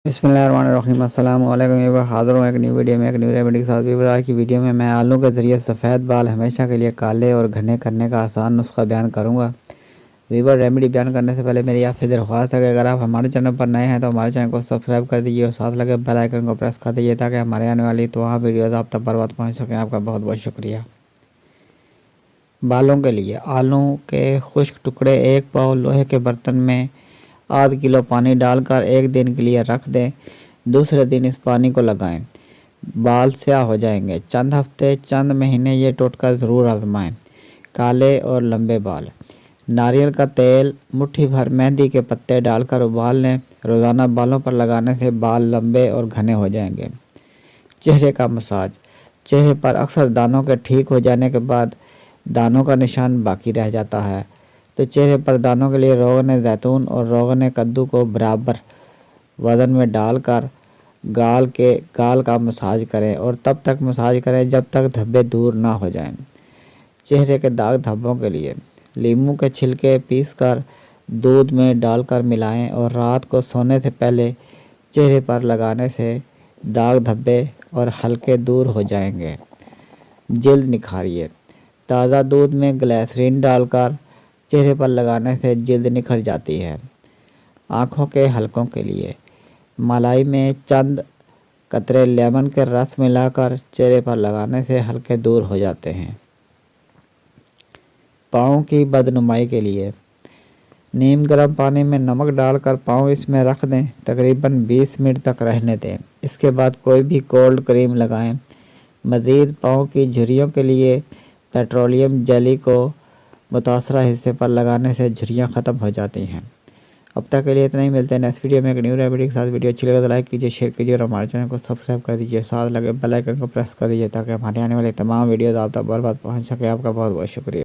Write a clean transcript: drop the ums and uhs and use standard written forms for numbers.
बिस्मिल्लाहिर्रहमानिर्रहीम अस्सलाम वालेकुम। एक बार हाज़िर हूँ एक न्यू वीडियो में, एक न्यू रेमेडी के साथ। भी आज की वीडियो में मैं आलू के ज़रिए सफ़ेद बाल हमेशा के लिए काले और घने करने का आसान नुस्खा बयान करूँगा। वीवर रेमेडी बयान करने से पहले मेरी आपसे दरख्वास्त है कि अगर आप हमारे चैनल पर नए हैं तो हमारे चैनल को सब्सक्राइब कर दीजिए और साथ लगे बेल आइकन को प्रेस कर दीजिए ताकि हमारे आने वाली तमाम वीडियोज़ आप तक बर वक्त पहुँच सकें। आपका बहुत बहुत शुक्रिया। बालों के लिए आलू के खुश्क टुकड़े एक पाव लोहे के बर्तन में आध किलो पानी डालकर एक दिन के लिए रख दें। दूसरे दिन इस पानी को लगाएं। बाल स्याह हो जाएंगे। चंद हफ्ते चंद महीने ये टोटका ज़रूर आजमाएं। काले और लंबे बाल, नारियल का तेल, मुट्ठी भर मेहंदी के पत्ते डालकर उबाल लें। रोज़ाना बालों पर लगाने से बाल लंबे और घने हो जाएंगे। चेहरे का मसाज, चेहरे पर अक्सर दानों के ठीक हो जाने के बाद दानों का निशान बाकी रह जाता है, तो चेहरे पर दानों के लिए रोगन जैतून और रोगन कद्दू को बराबर वज़न में डालकर गाल का मसाज करें और तब तक मसाज करें जब तक धब्बे दूर ना हो जाएं। चेहरे के दाग धब्बों के लिए नींबू के छिलके पीसकर दूध में डालकर मिलाएं और रात को सोने से पहले चेहरे पर लगाने से दाग धब्बे और हल्के दूर हो जाएंगे। जल्द निखारिए, ताज़ा दूध में ग्लिसरीन डालकर चेहरे पर लगाने से जल्द निखर जाती है। आँखों के हलकों के लिए मलाई में चंद कतरे लेमन के रस मिलाकर चेहरे पर लगाने से हल्के दूर हो जाते हैं। पाँव की बदनुमाई के लिए नीम गर्म पानी में नमक डालकर पाँव इसमें रख दें। तकरीबन 20 मिनट तक रहने दें। इसके बाद कोई भी कोल्ड क्रीम लगाएं। मज़ीद पाँव की झुर्रियों के लिए पेट्रोलियम जेली को मुतासरा हिस्से पर लगाने से झुर्रियाँ ख़त्म हो जाती हैं। अब तक के लिए इतना ही। मिलते हैं नेक्स्ट वीडियो में एक न्यू रेमेडी के साथ। वीडियो अच्छी लगे तो लाइक कीजिए, शेयर कीजिए और हमारे चैनल को सब्सक्राइब कर दीजिए। साथ लगे बेल आइकन को प्रेस कर दीजिए ताकि हमारे आने वाली तमाम वीडियोज़ आप तक बर बार पहुँच सके। आपका बहुत बहुत शुक्रिया।